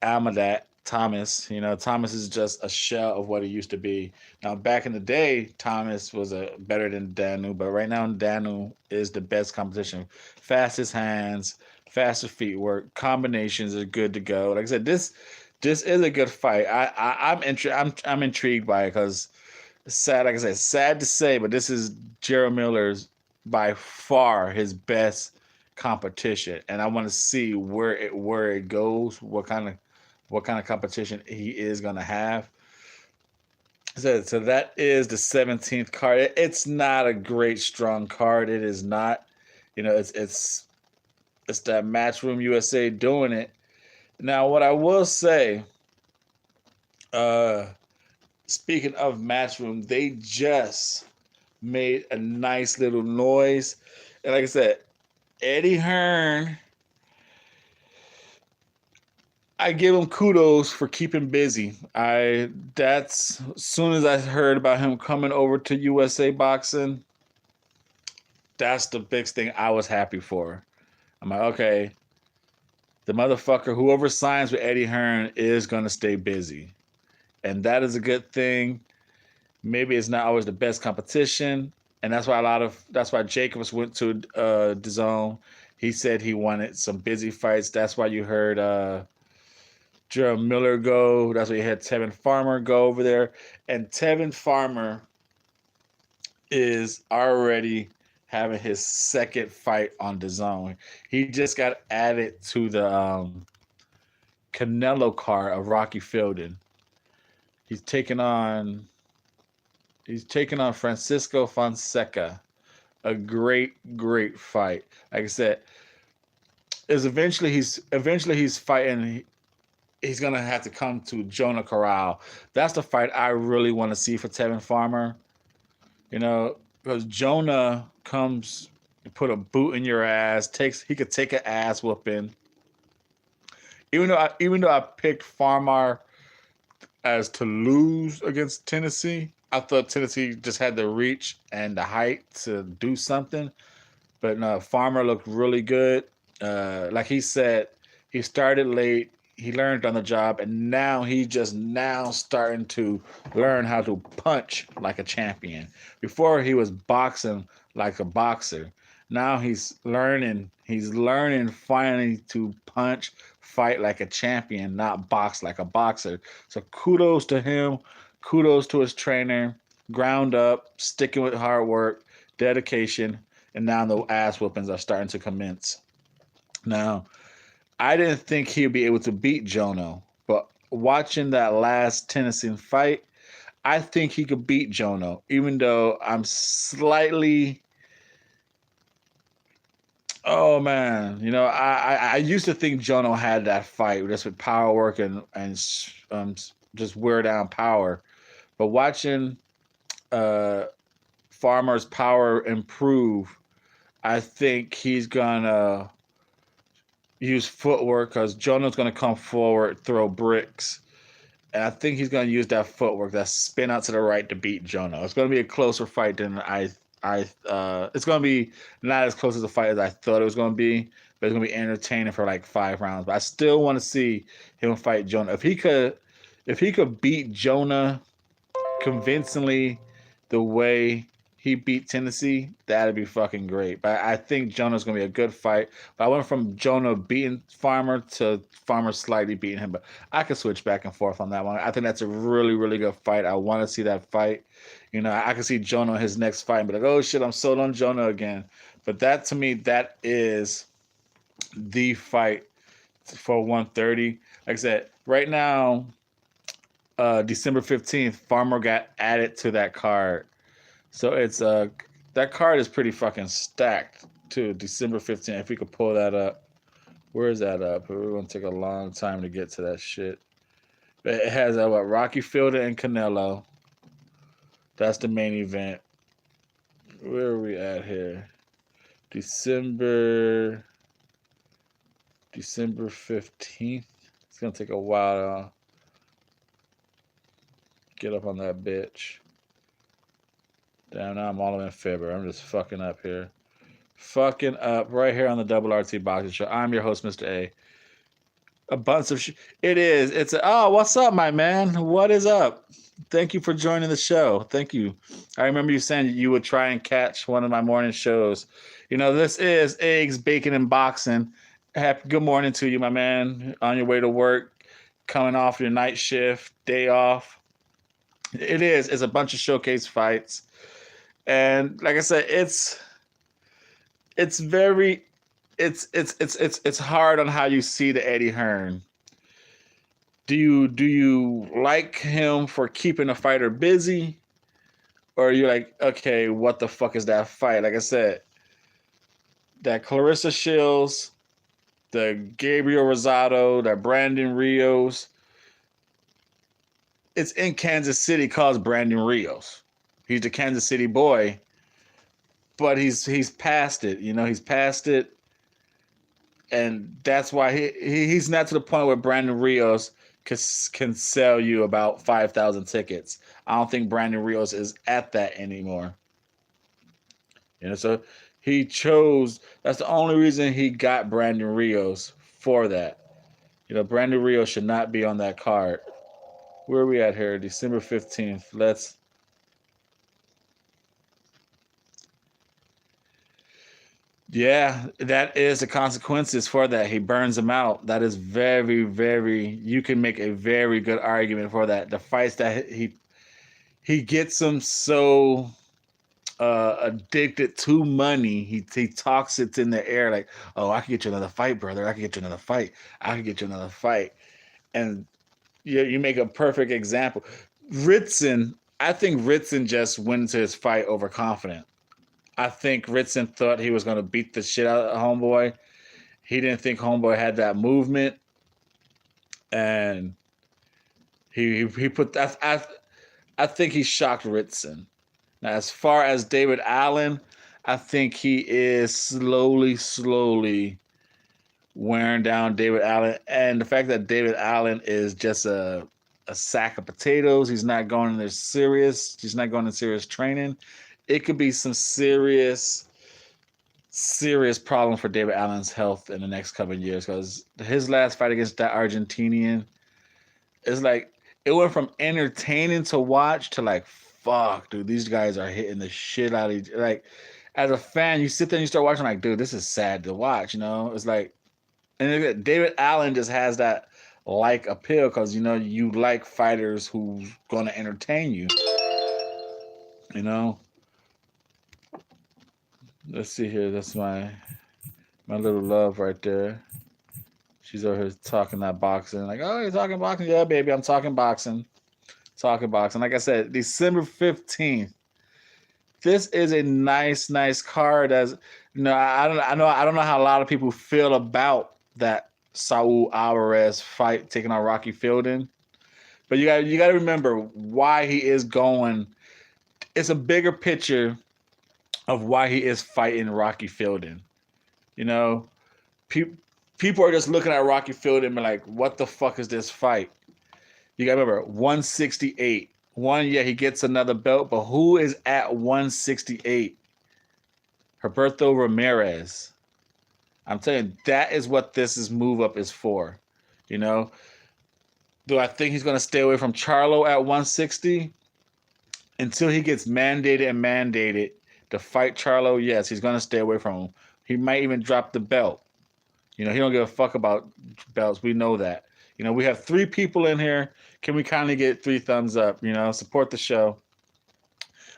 Almadat Thomas. You know, Thomas is just a shell of what he used to be. Now, back in the day, Thomas was better than Danu, but right now, Danu is the best competition. Fastest hands, faster feet work, combinations are good to go. Like I said, this is a good fight. I'm intrigued by it because sad, like I said, sad to say, but this is Gerald Miller's by far his best competition, and I want to see where it goes, what kind of competition he is gonna have. So that is the 17th card. It's not a great strong card. It is not. You know, it's that Matchroom USA doing it. Now, what I will say, speaking of Matchroom, they just made a nice little noise. And like I said, Eddie Hearn, I give him kudos for keeping busy. That's as soon as I heard about him coming over to USA Boxing, that's the big thing I was happy for. I'm like, okay, the motherfucker, whoever signs with Eddie Hearn is gonna stay busy. And that is a good thing. Maybe it's not always the best competition. And that's why Jacobs went to DAZN. He said he wanted some busy fights. That's why you heard Gerald Miller go. That's why you had Tevin Farmer go over there. And Tevin Farmer is already having his second fight on DAZN. He just got added to the Canelo card of Rocky Fielding. He's taking on Francisco Fonseca. A great fight. Like I said, eventually he's fighting. He's gonna have to come to Jonah Corral. That's the fight I really want to see for Tevin Farmer. You know, because Jonah comes and put a boot in your ass. He could take an ass whooping. Even though I picked Farmer as to lose against Tennessee. I thought Tennessee just had the reach and the height to do something, but no, Farmer looked really good. Like he said, he started late. He learned on the job, and now he's just now starting to learn how to punch like a champion. Before he was boxing like a boxer. Now he's learning. He's learning finally to punch, fight like a champion, not box like a boxer. So kudos to him. Kudos to his trainer. Ground up, sticking with hard work, dedication, and now the ass whoopings are starting to commence. Now, I didn't think he'd be able to beat Jono, but watching that last Tennessee fight, I think he could beat Jono, even though I'm slightly. Oh man, I used to think Jono had that fight just with power work and just wear down power, but watching uh, Farmer's power improve, I think he's gonna use footwork because Jonah's gonna come forward, throw bricks, and I think he's gonna use that footwork, that spin out to the right to beat Jonah. It's gonna be a closer fight than it's gonna be not as close as a fight as I thought it was gonna be, but it's gonna be entertaining for like 5 rounds. But I still want to see him fight Jonah. If he could beat Jonah convincingly the way he beat Tennessee, that'd be fucking great. But I think Jonah's gonna be a good fight. But I went from Jonah beating Farmer to Farmer slightly beating him. But I could switch back and forth on that one. I think that's a really, really good fight. I want to see that fight. I can see Jonah his next fight and be like, oh shit, I'm sold on Jonah again. But that to me, that is the fight for 130. Like I said, right now, December 15th, Farmer got added to that card. So it's that card is pretty fucking stacked to December 15th. If we could pull that up. Where is that up? We're gonna take a long time to get to that shit. But it has Rocky Fielder and Canelo. That's the main event. Where are we at here? December 15th. It's gonna take a while to get up on that bitch. Damn, now I'm all in February. I'm just fucking up here. Fucking up right here on the Double RT Boxing Show. I'm your host, Mr.A. A bunch of it is. What's up, my man? What is up? Thank you for joining the show. Thank you. I remember you saying you would try and catch one of my morning shows. This is Eggs, Bacon, and Boxing. Good morning to you, my man. On your way to work, coming off your night shift, day off. It is. It's a bunch of showcase fights. And like I said, it's very it's hard on how you see the Eddie Hearn. Do you like him for keeping a fighter busy, or are you like, okay, what the fuck is that fight? Like I said, that Clarissa Shields, the Gabriel Rosado, that Brandon Rios. It's in Kansas City, calls Brandon Rios. He's the Kansas City boy, but he's past it. He's past it, and that's why he's not to the point where Brandon Rios can sell you about 5,000 tickets. I don't think Brandon Rios is at that anymore. So he chose. That's the only reason he got Brandon Rios for that. Brandon Rios should not be on that card. Where are we at here? December 15th. Yeah, that is the consequences for that. He burns him out. That is very, very. You can make a very good argument for that. The fights that he gets him so addicted to money. He talks it in the air like, "Oh, I can get you another fight, brother. I can get you another fight. I can get you another fight." And you make a perfect example. Ritson, I think Ritson just went into his fight overconfident. I think Ritson thought he was going to beat the shit out of Homeboy. He didn't think Homeboy had that movement, and he put that. I think he shocked Ritson. Now, as far as David Allen, I think he is slowly wearing down David Allen, and the fact that David Allen is just a a sack of potatoes. He's not going in there serious. He's not going in serious training. It could be some serious problem for David Allen's health in the next couple of years, because his last fight against that Argentinian is like, it went from entertaining to watch to like, fuck, dude, these guys are hitting the shit out of each. Like, as a fan, you sit there and you start watching, like, dude, this is sad to watch. It's like, and David Allen just has that like appeal, because you like fighters who's gonna entertain you. You know. Let's see here. That's my little love right there. She's over here talking that boxing. Like, oh, you're talking boxing? Yeah, baby, I'm talking boxing. Talking boxing. Like I said, December 15th. This is a nice card. As I don't know how a lot of people feel about that Saul Alvarez fight taking on Rocky Fielding. But you got to remember why he is going. It's a bigger picture of why he is fighting Rocky Fielding. People are just looking at Rocky Fielding and like, what the fuck is this fight? You got to remember, 168. He gets another belt, but who is at 168? Roberto Ramirez. I'm telling you, that is what this move up is for. Do I think he's going to stay away from Charlo at 160? Until he gets mandated to fight Charlo, yes, he's going to stay away from him. He might even drop the belt. He don't give a fuck about belts. We know that. We have 3 people in here. Can we kindly get 3 thumbs up? Support the show.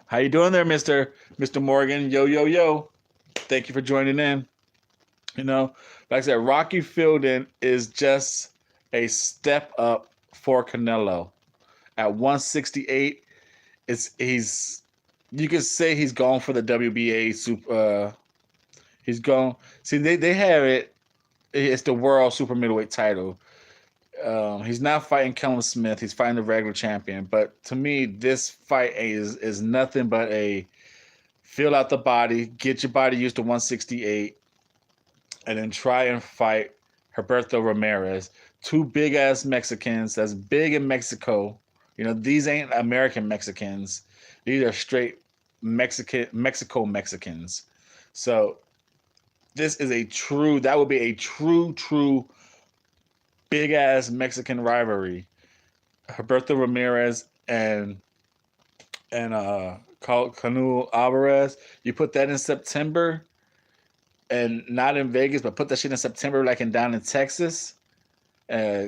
How you doing there, Mr. Morgan? Yo. Thank you for joining in. Like I said, Rocky Fielding is just a step up for Canelo. At 168, you could say he's going for the WBA super. He's going. See, they have it. It's the world super middleweight title. He's not fighting Kellen Smith. He's fighting the regular champion. But to me, this fight is nothing but a feel out the body, get your body used to 168, and then try and fight Roberto Ramirez. 2 big ass Mexicans that's big in Mexico. These ain't American Mexicans. These are straight Mexico Mexicans. So this is that would be a true big ass Mexican rivalry. Roberto Ramirez and Canelo Alvarez. You put that in September, and not in Vegas, but put that shit in September, like down in Texas,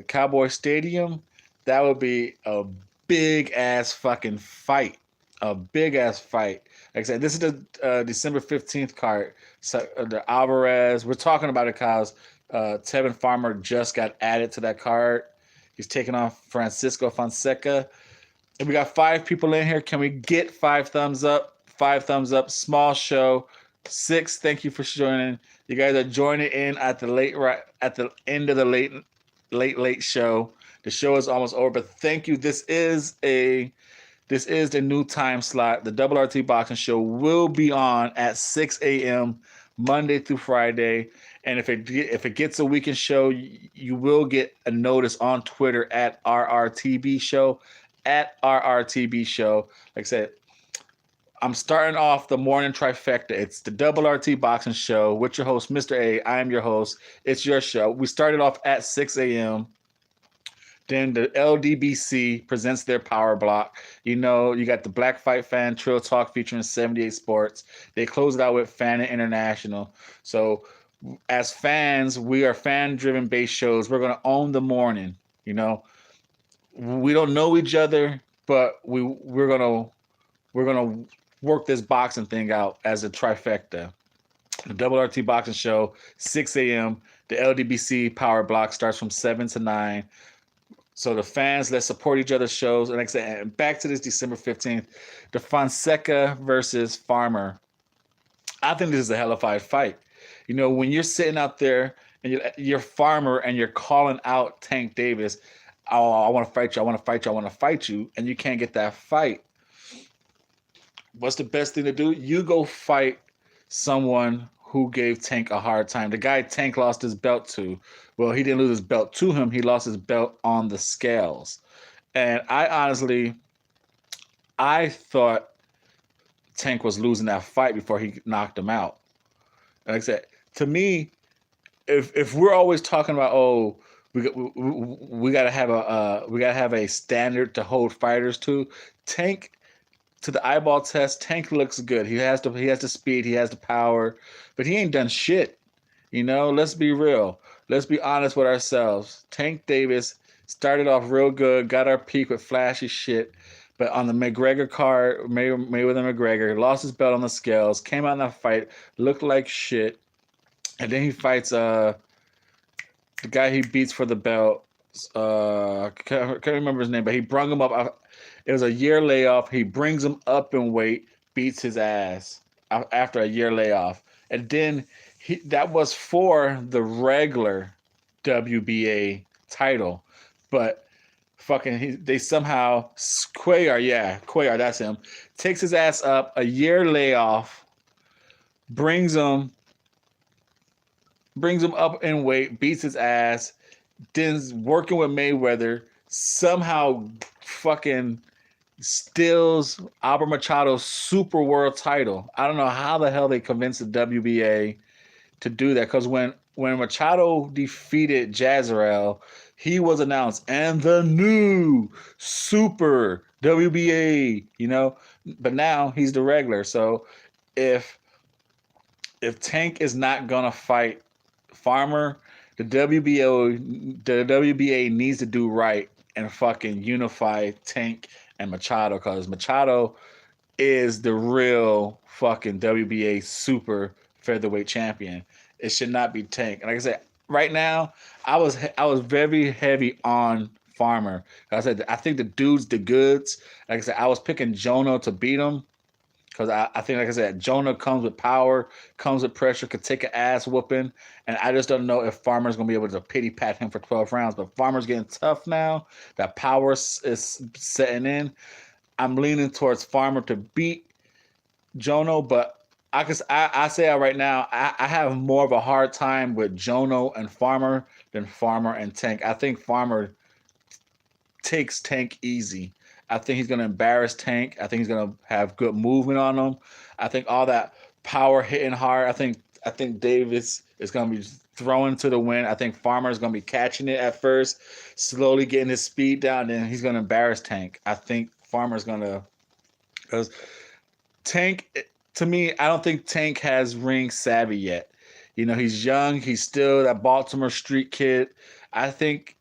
Cowboy Stadium. That would be a big ass fucking fight. A big ass fight. Like I said, this is the December 15th card. So the Alvarez. We're talking about it because Tevin Farmer just got added to that card. He's taking on Francisco Fonseca. And we got 5 people in here. Can we get 5 thumbs up? 5 thumbs up. Small show. 6. Thank you for joining. You guys are joining in at the end of the late show. The show is almost over, but thank you. This is the new time slot. The Double RT Boxing Show will be on at 6 a.m. Monday through Friday. And if it gets a weekend show, you will get a notice on Twitter at RRTB Show. At RRTB Show. Like I said, I'm starting off the morning trifecta. It's the Double RT Boxing Show with your host, Mr.A. I am your host. It's your show. We started off at 6 a.m. Then the LDBC presents their power block. You got the Black Fight Fan Trill Talk featuring 78 Sports. They close it out with Fan and International. So as fans, we are fan-driven based shows. We're going to own the morning. We don't know each other, but we're gonna work this boxing thing out as a trifecta. The Double RT Boxing Show, 6 a.m. The LDBC Power Block starts from 7 to 9. So the fans, let's support each other's shows. And like I said, and back to this December 15th, the Fonseca versus Farmer. I think this is a hellified fight. When you're sitting out there and you're Farmer and you're calling out Tank Davis, oh, I want to fight you, I want to fight you, I want to fight you, and you can't get that fight. What's the best thing to do? You go fight someone who gave Tank a hard time. The guy Tank lost his belt to. Well, he didn't lose his belt to him. He lost his belt on the scales. And I thought Tank was losing that fight before he knocked him out. Like I said, to me, if we're always talking about, oh, we gotta have a standard to hold fighters to, Tank, to the eyeball test, Tank looks good. He has the speed, he has the power, but he ain't done shit. Let's be real. Let's be honest with ourselves. Tank Davis started off real good, got our peak with flashy shit, but on the McGregor card, Mayweather McGregor, lost his belt on the scales, came out in that fight, looked like shit, and then he fights the guy he beats for the belt. Can't remember his name, but he brung him up. It was a year layoff. He brings him up in weight, beats his ass after a year layoff, and then that was for the regular WBA title, but they somehow Cuellar, that's him, takes his ass up a year layoff, brings him up in weight, beats his ass, then working with Mayweather, somehow fucking steals Albert Machado's Super World title. I don't know how the hell they convinced the WBA to do that, because when Machado defeated Jazarel, he was announced and the new Super WBA, but now he's the regular. So if Tank is not gonna fight Farmer, the WBA needs to do right and fucking unify Tank and Machado, because Machado is the real fucking WBA super featherweight champion. It should not be Tank. And like I said, right now, I was very heavy on Farmer. Like I said, I think the dude's the goods. Like I said, I was picking Jono to beat him, because I think, like I said, Jonah comes with power, comes with pressure, could take an ass whooping. And I just don't know if Farmer's going to be able to pity pat him for 12 rounds. But Farmer's getting tough now. That power is setting in. I'm leaning towards Farmer to beat Jono, but I say it right now, I have more of a hard time with Jono and Farmer than Farmer and Tank. I think Farmer takes Tank easy. I think he's going to embarrass Tank. I think he's going to have good movement on him. I think all that power hitting hard. I think Davis is going to be throwing to the wind. I think Farmer is going to be catching it at first, slowly getting his speed down, and he's going to embarrass Tank. I think Farmer's going to, because Tank, to me, I don't think Tank has ring savvy yet. He's young. He's still that Baltimore street kid. I think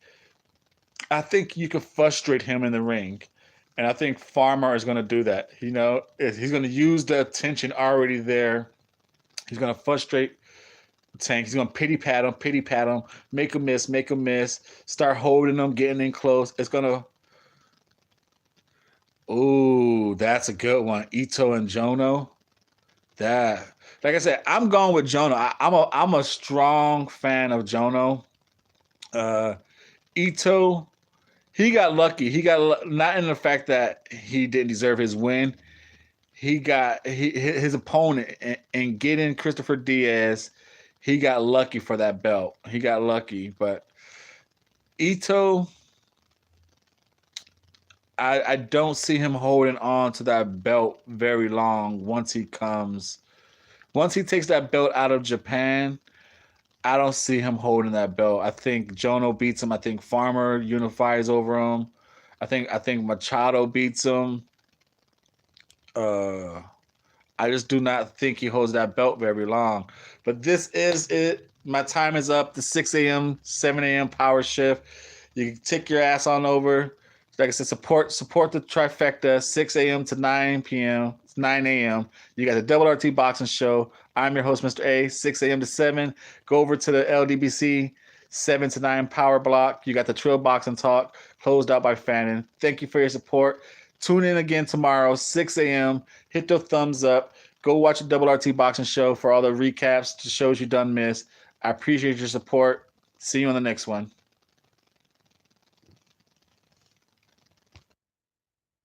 you could frustrate him in the ring. And I think Farmer is going to do that. He's going to use the attention already there. He's going to frustrate Tank. He's going to pity pat him, make him miss, start holding him, getting in close. It's going to. Ooh, that's a good one. Ito and Jono. That, like I said, I'm going with Jono. I'm a strong fan of Jono. Ito, he got lucky. He got not in the fact that he didn't deserve his win. His opponent and getting Christopher Diaz. He got lucky for that belt. He got lucky, but Ito, I don't see him holding on to that belt very long once he takes that belt out of Japan. I don't see him holding that belt. I think Jono beats him. I think Farmer unifies over him. I think Machado beats him. Uh, I just do not think he holds that belt very long. But this is it. My time is up. The 6 a.m., 7 a.m. power shift. You can take your ass on over. Like I said, support the trifecta, 6 a.m. to 9 p.m. It's 9 a.m. You got the Double RT Boxing Show. I'm your host, Mr. A, 6 a.m. to 7. Go over to the LDBC, 7 to 9 power block. You got the Trill Boxing Talk, closed out by Fannin. Thank you for your support. Tune in again tomorrow, 6 a.m. Hit the thumbs up. Go watch the Double RT Boxing Show for all the recaps, the shows you done missed. I appreciate your support. See you on the next one.